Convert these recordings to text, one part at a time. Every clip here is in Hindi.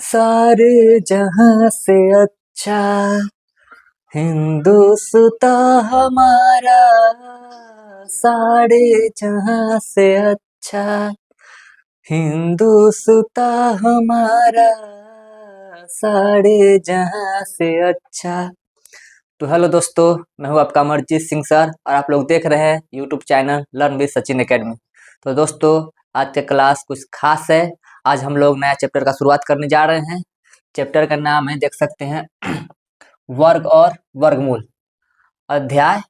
सारे जहां से अच्छा हिंदुस्तां हमारा, सारे जहां से अच्छा हिंदुस्तां हमारा, सारे जहां से अच्छा। तो हेलो दोस्तों, मैं हूं आपका अमरजीत सिंह सर और आप लोग देख रहे हैं YouTube channel learn with Sachin academy. तो दोस्तों, आज का क्लास कुछ खास है। आज हम लोग नया चैप्टर का शुरुआत करने जा रहे हैं। चैप्टर का नाम है, देख सकते हैं, वर्ग और वर्गमूल। अध्याय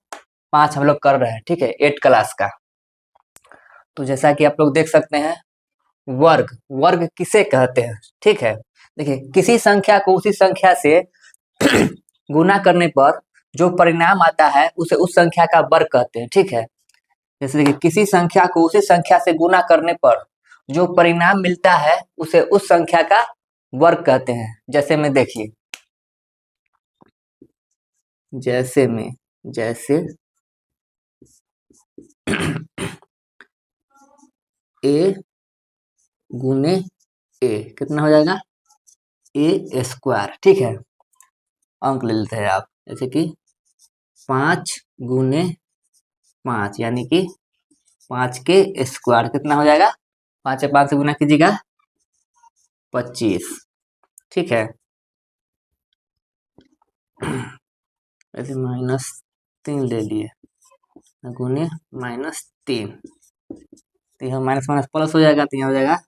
5 हम लोग कर रहे हैं, ठीक है, 8 क्लास का। तो जैसा कि आप लोग देख सकते हैं, वर्ग वर्ग किसे कहते हैं, ठीक है। देखिए, किसी संख्या को उसी संख्या से गुना करने पर जो परिणाम आता है उसे उस संख्या का वर्ग कहते हैं, ठीक है। जैसे देखिए, किसी संख्या को उसी संख्या से गुना करने पर जो परिणाम मिलता है उसे उस संख्या का वर्ग कहते हैं। जैसे में देखिए, जैसे ए गुने ए कितना हो जाएगा, ए स्क्वायर, ठीक है। अंक ले लेते हैं आप, जैसे कि 5 गुने 5 यानी कि 5 के स्क्वायर कितना हो जाएगा, 5 से 5 से गुना कीजिएगा 25, ठीक है। ऐसे -3 ले लिए, गुने -3, तो यहाँ माइनस माइनस प्लस हो जाएगा, तो यहाँ हो जाएगा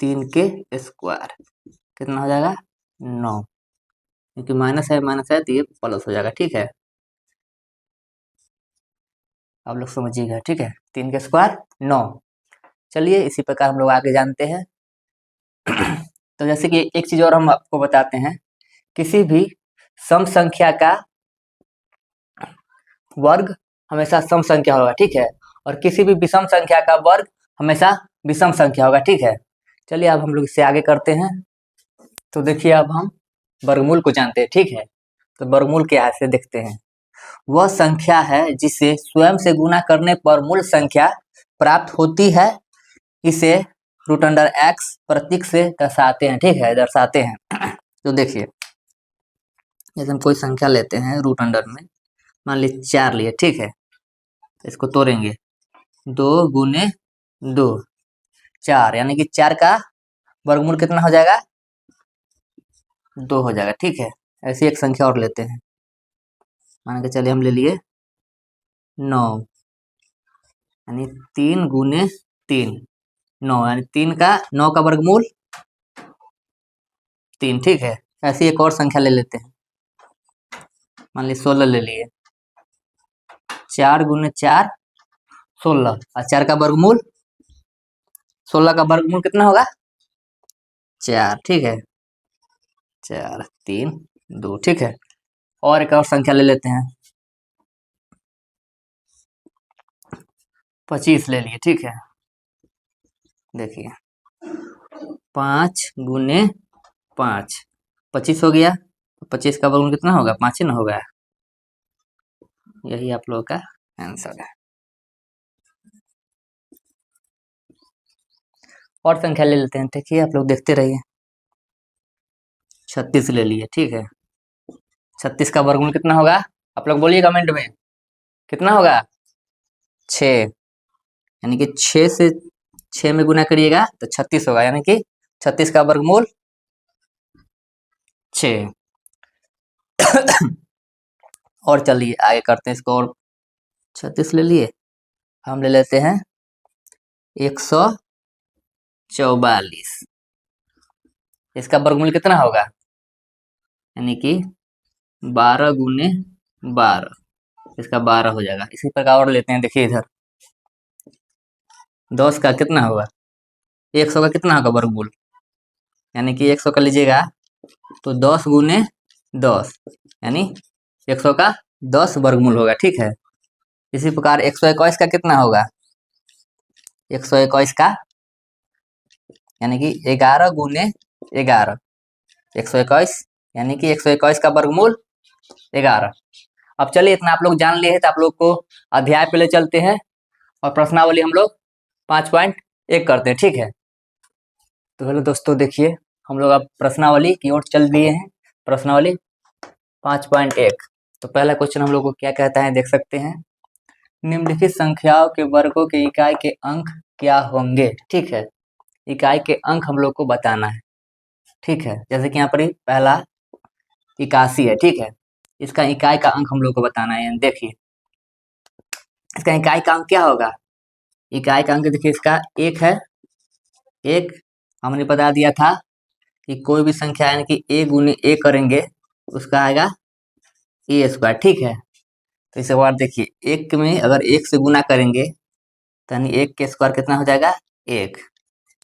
3 के स्क्वायर कितना हो जाएगा 9, क्योंकि माइनस है तो ये प्लस हो जाएगा, ठीक है। आप लोग समझिएगा, ठीक है। 3 के स्क्वायर 9। चलिए, इसी प्रकार हम लोग आगे जानते हैं। तो जैसे कि एक चीज और हम आपको बताते हैं, किसी भी सम संख्या का वर्ग हमेशा सम संख्या होगा, ठीक है। और किसी भी विषम संख्या का वर्ग हमेशा विषम संख्या होगा, ठीक है। चलिए, अब हम लोग इससे आगे करते हैं। तो देखिए, अब हम वर्गमूल को जानते हैं, ठीक है। तो वर्गमूल क्या है, इसे देखते हैं। वह संख्या है जिसे स्वयं से गुना करने पर मूल संख्या प्राप्त होती है, इसे रूट अंडर एक्स प्रतीक से दर्शाते हैं, ठीक है, दर्शाते हैं। तो देखिए, जैसे हम कोई संख्या लेते हैं रूट अंडर में, मान लीजिए 4 लिए, ठीक है। तो इसको तोड़ेंगे, 2 गुने 2 4, यानी कि 4 का वर्गमूल कितना हो जाएगा, 2 हो जाएगा, ठीक है। ऐसी एक संख्या और लेते हैं, मान के चलिए हम ले लिए 9, यानी 3 गुने 3 9, यानी 9 का वर्गमूल 3, ठीक है। ऐसी एक और संख्या ले लेते हैं, मान लीजिए 16 ले लिए, 4 गुने 4 16, और 4 का वर्गमूल 16 का वर्गमूल कितना होगा 4, ठीक है। 4 3 2, ठीक है। और एक और संख्या ले लेते हैं, 25 ले लिए, ठीक है। देखिए, 5 गुने 5 25 हो गया, 25 का वर्गमूल कितना होगा, 5 ही ना होगा। यही आप लोगों का आंसर है। और संख्या ले लेते हैं, देखिए आप लोग देखते रहिए। 36 ले लिए, ठीक है। 36 का वर्गमूल कितना होगा, आप लोग बोलिए कमेंट में, कितना होगा 6, यानी कि 6 से 6 में गुना करिएगा तो 36 होगा, यानी कि 36 का वर्गमूल 6। और चलिए आगे करते हैं इसको, और 36 ले लिए, हम ले लेते हैं 144, इसका वर्गमूल कितना होगा, यानी कि 12 गुने 12, इसका 12 हो जाएगा। इसी प्रकार और लेते हैं, देखिए इधर 10 का कितना होगा, 100 का कितना होगा वर्गमूल, यानी कि 100 का लीजिएगा तो 10 गुने 10, यानी 100 का 10 वर्गमूल होगा, ठीक है। इसी प्रकार 121 का कितना होगा, 121 का यानी कि 11 गुने 11, 121 यानी कि 121 का वर्गमूल 11। अब चलिए, इतना आप लोग जान लिए हैं तो आप लोग को अध्याय पे ले चलते हैं और प्रश्नावली हम लोग 5.1 करते हैं, ठीक है। तो हेलो दोस्तों, देखिए हम लोग अब प्रश्नावली की ओर चल दिए हैं। प्रश्नावली 5.1। तो पहला क्वेश्चन हम लोग को क्या कहता है, देख सकते हैं। निम्नलिखित संख्याओं के वर्गों के इकाई के अंक क्या होंगे। ठीक है, इकाई के अंक हम लोग को बताना है। ठीक है, जैसे कि यहाँ पर पहला 81 है। ठीक है, इसका इकाई का अंक हम लोग को बताना है। देखिए इसका इकाई का अंक क्या होगा। इकाई का अंक देखिए इसका 1 है। 1 हमने बता दिया था कि कोई भी संख्या यानी कि a गुने a करेंगे उसका आएगा a स्क्वायर। ठीक है, तो इसे बार देखिए 1 में अगर 1 से गुना करेंगे तो यानी 1 के स्क्वायर कितना हो जाएगा 1।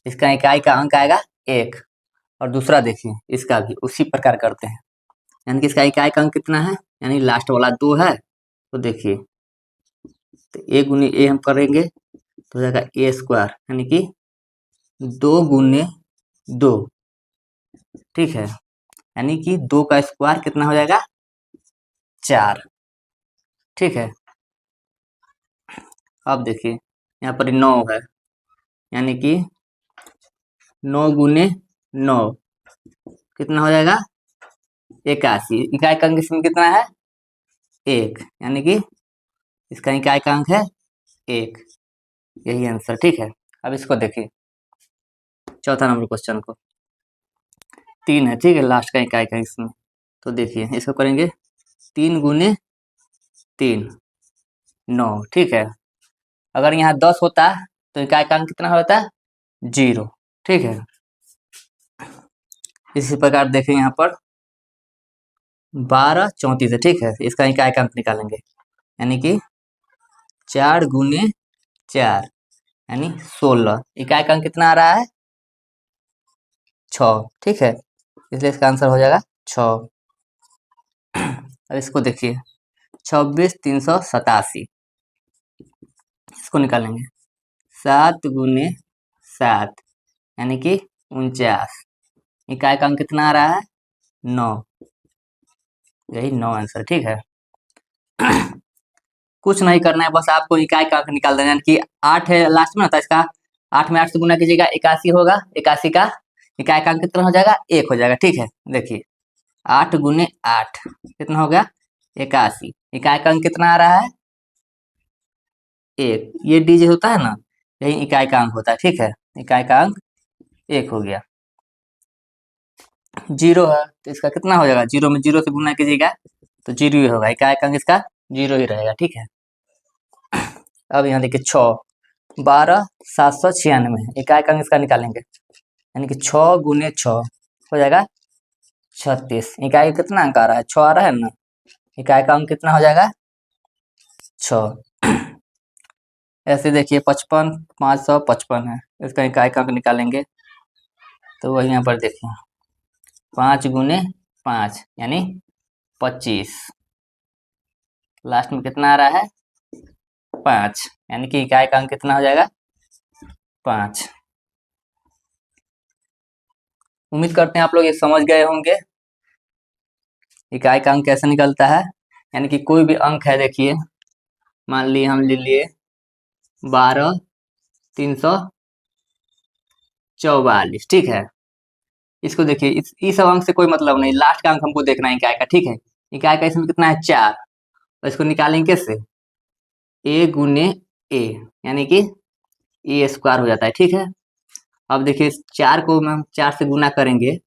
इसका इकाई का अंक आएगा 1। और दूसरा देखिए इसका भी उसी प्रकार करते हैं, यानी कि इसका इकाई का अंक कितना है, यानी लास्ट वाला 2 है। तो देखिए तो a गुने a हम करेंगे तो हो जाएगा a स्क्वायर, यानी कि 2 गुने 2। ठीक है, यानी कि 2 का स्क्वायर कितना हो जाएगा 4। ठीक है, अब देखिए यहाँ पर 9 है, यानी कि 9 गुने 9 कितना हो जाएगा 81। इकाई का अंक इसमें कितना है 1, यानी कि इसका इकाई का अंक है 1। यही आंसर। ठीक है, अब इसको देखिए चौथा नंबर क्वेश्चन को 3 है। ठीक है, लास्ट का इकाई का इसमें। तो देखिए इसको करेंगे 3 गुने 3 9। ठीक है, अगर यहाँ 10 होता तो इकाई का अंक कितना होता 0। ठीक है, इसी प्रकार देखें यहाँ पर 12 34 है। ठीक है, इसका इकाई का अंक निकालेंगे, यानी कि 4 गुने 4 यानी 16। इकाई का अंक कितना आ रहा है 6। ठीक है, इसलिए इसका आंसर हो जाएगा 6। अब इसको देखिए 26 387, इसको निकालेंगे 7 गुने 7 यानी कि 49। इकाई का अंक कितना आ रहा है 9। यही 9 आंसर। ठीक है, कुछ नहीं करना है, बस आपको इकाई का अंक निकाल देना है। कि 8 है लास्ट में ना, तो इसका 8 में 8 से गुना कीजिएगा 81 होगा। 81 का इकाई का अंक कितना हो जाएगा 1 हो जाएगा। ठीक है, देखिए 8 गुने 8 कितना हो गया 81। इकाई का अंक कितना आ रहा है 1। ये डी जो होता है ना, यही इकाई का अंक होता है। ठीक है, इकाई का अंक 1 हो गया। 0 है तो इसका कितना हो जाएगा, 0 में 0 से गुना कीजिएगा तो 0 ही होगा। इकाई का अंक इसका 0 ही रहेगा। ठीक है, अब यहाँ देखिए 6 12 796 इकाई का अंक इसका निकालेंगे, यानी कि 6 गुने 6 हो जाएगा 36। इकाई कितना अंक आ रहा है 6 आ रहा है ना, इकाई का अंक कितना हो जाएगा 6। ऐसे देखिए 55 555 है, इसका इकाई का अंक निकालेंगे तो वही यहाँ पर देखिए 5 गुने 5 यानी 25। लास्ट में कितना आ रहा है 5, यानी कि इकाई का अंक कितना हो जाएगा 5। उम्मीद करते हैं आप लोग ये समझ गए होंगे इकाई का अंक कैसे निकलता है। यानी कि कोई भी अंक है, देखिए मान लिए हम ले लिए 12 344। ठीक है, इसको देखिए इस सब अंक से कोई मतलब नहीं, लास्ट का अंक हमको देखना है इकाई का। ठीक है, इकाई का इसमें कितना है 4, और इसको निकालेंगे कैसे a गुने a, यानी कि a स्क्वायर हो जाता है। ठीक है, अब देखिए 4 को हम 4 से गुना करेंगे,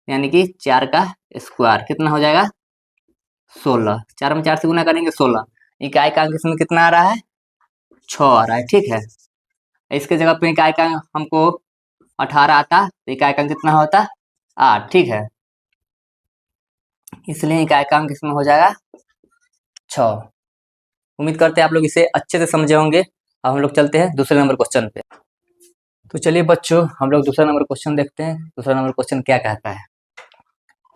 यानी कि 4 का स्क्वायर कितना हो जाएगा 16। 4 में 4 से गुना करेंगे 16। इकाई का अंक इसमें कितना आ रहा है 6 आ रहा है। ठीक है, इसके जगह पे इकाई का अंक हमको 18 आता तो इकाई का अंक कितना होता 8। ठीक है, इसलिए इकाई का अंक इसमें हो जाएगा 6। उम्मीद करते हैं आप लोग इसे अच्छे से समझे होंगे। अब हम लोग चलते हैं दूसरे नंबर क्वेश्चन पे। तो चलिए बच्चों, हम लोग दूसरा नंबर क्वेश्चन देखते हैं। दूसरा नंबर क्वेश्चन क्या कहता है।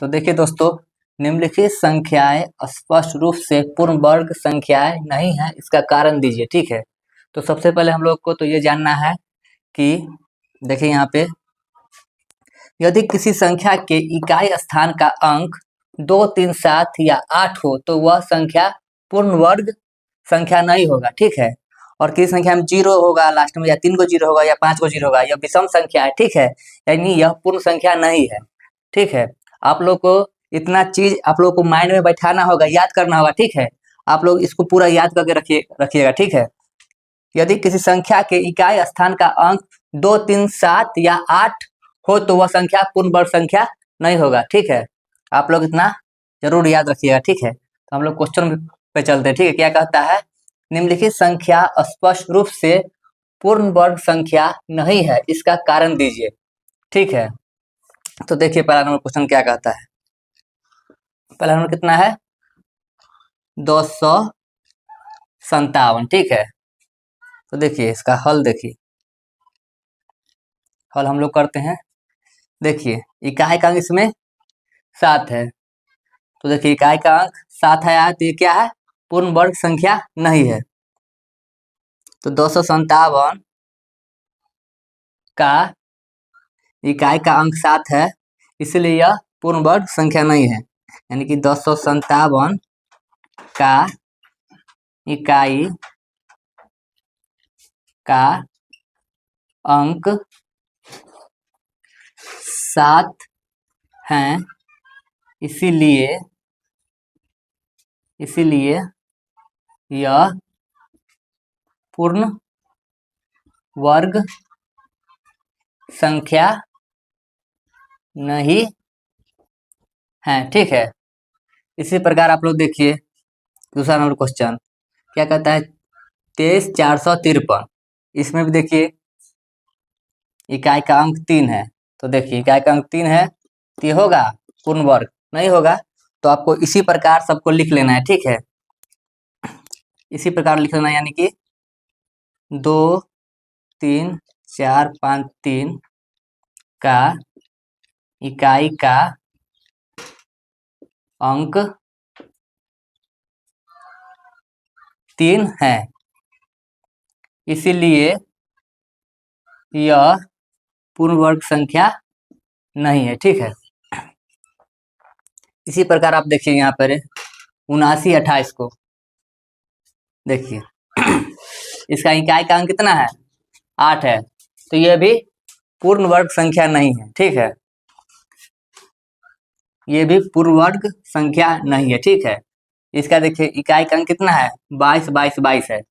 तो देखिए दोस्तों, निम्नलिखित संख्याएं स्पष्ट रूप से पूर्ण वर्ग संख्याएं नहीं है, इसका कारण दीजिए। ठीक है, तो सबसे पहले हम लोग को तो ये जानना है कि देखिए यहाँ पे यदि किसी संख्या के इकाई स्थान का अंक 2 3 7 या 8 हो तो वह संख्या पूर्ण वर्ग संख्या नहीं होगा। ठीक है, और किसी संख्या में 0 होगा लास्ट में, या 3 को 0 होगा, या 5 को 0 होगा, यह विषम संख्या है, ठीक है, यानी यह पूर्ण संख्या नहीं है, ठीक है। आप लोग को इतना चीज आप लोग को माइंड में बैठाना होगा, याद करना होगा, ठीक है। आप लोग इसको पूरा याद करके रखिएगा, ठीक है। यदि किसी संख्या के इकाई स्थान का अंक 2, 3, 7 या 8 हो तो वह संख्या पूर्ण वर्ग संख्या नहीं होगा, ठीक है। आप लोग इतना जरूर याद रखिएगा, ठीक है। तो हम लोग क्वेश्चन पे चलते हैं, ठीक है। क्या कहता है, निम्नलिखित संख्या स्पष्ट रूप से पूर्ण वर्ग संख्या नहीं है, इसका कारण दीजिए, ठीक है। तो देखिए पहला नंबर क्वेश्चन क्या कहता है। पहला नंबर कितना है, 257, ठीक है। तो देखिए इसका हल देखिए, हल हम लोग करते हैं। देखिए इकाई का अंक इसमें 7 है, तो देखिए इकाई का अंक 7 है, तो ये क्या है, पूर्ण वर्ग संख्या नहीं है। तो 257 का इकाई का अंक 7 है, इसलिए यह पूर्ण वर्ग संख्या नहीं है। यानी कि 257 का इकाई का अंक 7 है, इसीलिए यह पूर्ण वर्ग संख्या नहीं है, ठीक है। इसी प्रकार आप लोग देखिए दूसरा नंबर क्वेश्चन क्या कहता है, 23453। इसमें भी देखिए इकाई का अंक 3 है, तो देखिए इकाई का अंक 3 है, तो ये होगा पूर्ण वर्ग, नहीं होगा। तो आपको इसी प्रकार सबको लिख लेना है, ठीक है। इसी प्रकार लिख लेना है, यानी कि 2, 3, 4, 5, 3 का इकाई का अंक 3 है, इसीलिए यह पूर्ण वर्ग संख्या नहीं है, ठीक है। इसी प्रकार आप देखिए यहाँ पर 7928 को देखिए इसका इकाई का अंक कितना है, 8 है, तो यह भी पूर्ण वर्ग संख्या नहीं है, ठीक है। ये भी पूर्ण वर्ग संख्या नहीं है, ठीक है। इसका देखिए इकाई का अंक कितना है, 22, 22, 22 है,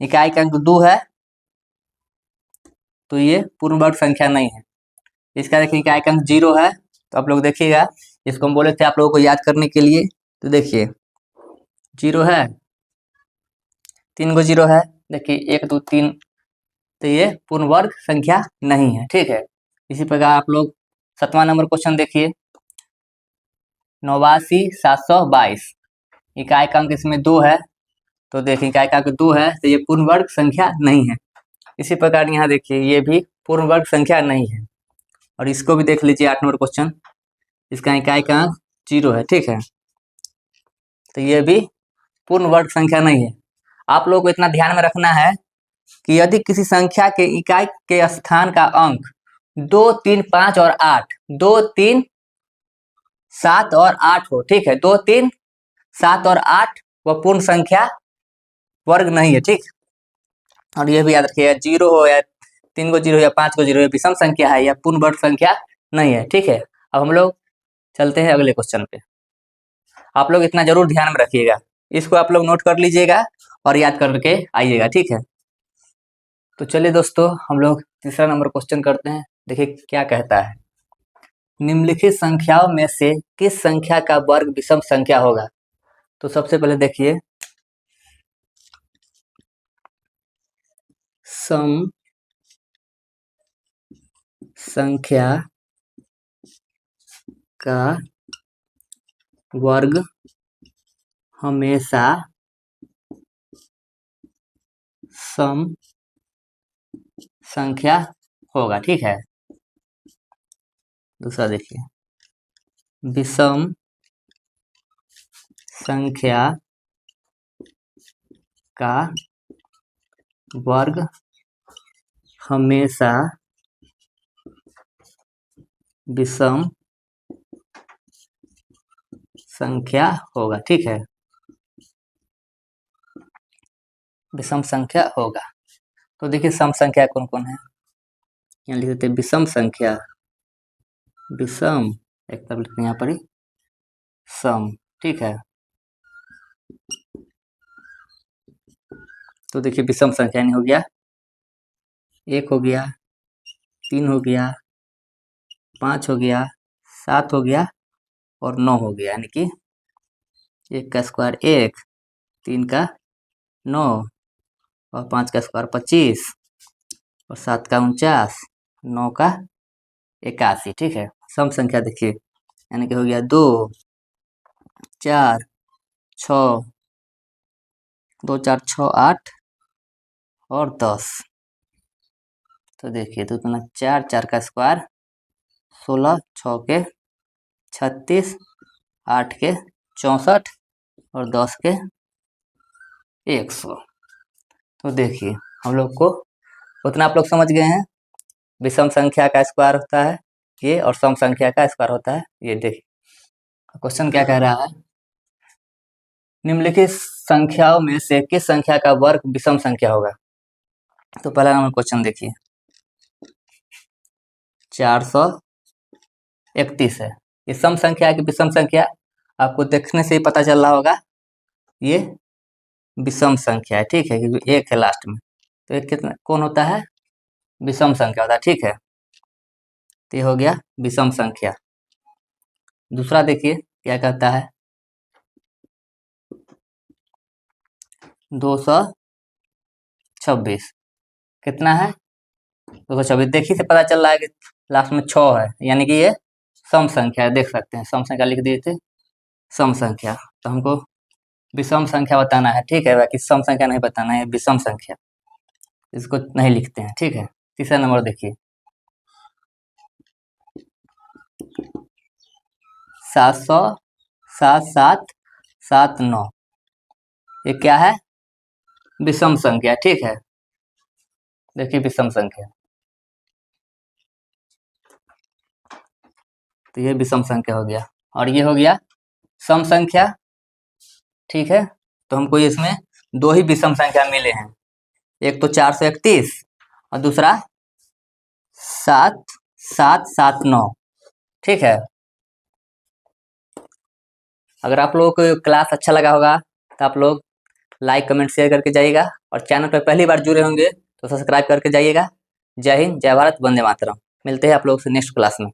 इकाई का अंक 2 है, तो ये पूर्ण वर्ग संख्या नहीं है। इसका देखिए इकाई का अंक 0 है, तो आप लोग देखिएगा, इसको हम बोले थे आप लोगों को याद करने के लिए, तो देखिए 0 है, 3 को 0 है, देखिए 1, 2, 3, तो ये पूर्ण वर्ग संख्या नहीं है, ठीक है। इसी प्रकार आप लोग 7वां नंबर क्वेश्चन देखिए, 89722, इकाई का अंक इसमें 2 है, तो देखिए इकाई का अंक 2 है, तो ये पूर्ण वर्ग संख्या नहीं है। इसी प्रकार यहाँ देखिए ये भी पूर्ण वर्ग संख्या नहीं है। और इसको भी देख लीजिए 8 नंबर क्वेश्चन, इसका इकाई का अंक 0 है, ठीक है, तो ये भी पूर्ण वर्ग संख्या नहीं है। आप लोगों को इतना ध्यान में रखना है कि यदि किसी संख्या के इकाई के स्थान का अंक 2, 3, 5 और 8, 2, 3, 7 और 8 हो, ठीक है, 2, 3, 7 और 8 वह पूर्ण संख्या वर्ग नहीं है, ठीक। और यह भी याद रखिएगा 0 हो या 3 को 0 या 5 को 0 या विषम संख्या है या पूर्ण वर्ग संख्या नहीं है, ठीक है। अब हम लोग चलते हैं अगले क्वेश्चन पे। आप लोग इतना जरूर ध्यान में रखिएगा, इसको आप लोग नोट कर लीजिएगा और याद करके आइएगा, ठीक है। तो चलिए दोस्तों हम लोग तीसरा नंबर क्वेश्चन करते हैं। देखिए क्या कहता है, निम्नलिखित संख्याओं में से किस संख्या का वर्ग विषम संख्या होगा। तो सबसे पहले देखिए सम संख्या का वर्ग हमेशा सम संख्या होगा, ठीक है। दूसरा देखिए विषम संख्या का वर्ग हमेशा विषम संख्या होगा, ठीक है, विषम संख्या होगा। तो देखिए सम संख्या कौन कौन है, यहाँ लिख देते हैं विषम संख्या, विषम, एक तरफ लिखते हैं यहाँ पर ही सम, ठीक है। तो देखिए विषम संख्या नहीं हो गया, 1 हो गया, 3 हो गया, 5 हो गया, 7 हो गया और 9 हो गया, यानी कि 1 का स्क्वायर 1, 3 का 9 और 5 का स्क्वायर 25 और 7 का 49, 9 का 81, ठीक है। सम संख्या देखिए, यानी कि हो गया 2, 4, 6, 2, 4, 6, 8 और 10। तो देखिए तो इतना 4, 4 का स्क्वायर 16, 6 के 36, 8 के 64 और 10 के 100। तो देखिए हम लोग को उतना आप लोग समझ गए हैं, विषम संख्या का स्क्वायर होता है ये और सम संख्या का स्क्वायर होता है ये। देखिए क्वेश्चन क्या कह रहा है, निम्नलिखित संख्याओं में से किस संख्या का वर्ग विषम संख्या होगा। तो पहला नंबर क्वेश्चन देखिए 431 है, ये सम संख्या है कि विषम संख्या, आपको देखने से ही पता चल रहा होगा ये विषम संख्या है, ठीक है, क्योंकि 1 है लास्ट में, तो एक कितना कौन होता है, विषम संख्या होता है, ठीक है। तो ये हो गया विषम संख्या। दूसरा देखिए क्या कहता है 226, कितना है 226, देखिए से पता चल रहा है कि लास्ट में 6 है, यानी कि ये सम संख्या है, देख सकते हैं सम संख्या लिख दिए थे, सम संख्या। तो हमको विषम संख्या बताना है, ठीक है, बाकी सम संख्या नहीं बताना है, विषम संख्या, इसको नहीं लिखते हैं, ठीक है। तीसरा नंबर देखिए 700, 7, 7, 7, 9, ये क्या है विषम संख्या, ठीक है। देखिए विषम संख्या, तो ये विषम संख्या हो गया और ये हो गया सम संख्या, ठीक है। तो हमको इसमें 2 ही विषम संख्या मिले हैं, एक तो 431 और दूसरा 7, 7, 7, 9, ठीक है। अगर आप लोगों को क्लास अच्छा लगा होगा तो आप लोग लाइक कमेंट शेयर करके जाइएगा और चैनल पर पहली बार जुड़े होंगे तो सब्सक्राइब करके जाइएगा। जय हिंद, जय भारत, वंदे मातरम। मिलते हैं आप लोगों से नेक्स्ट क्लास में।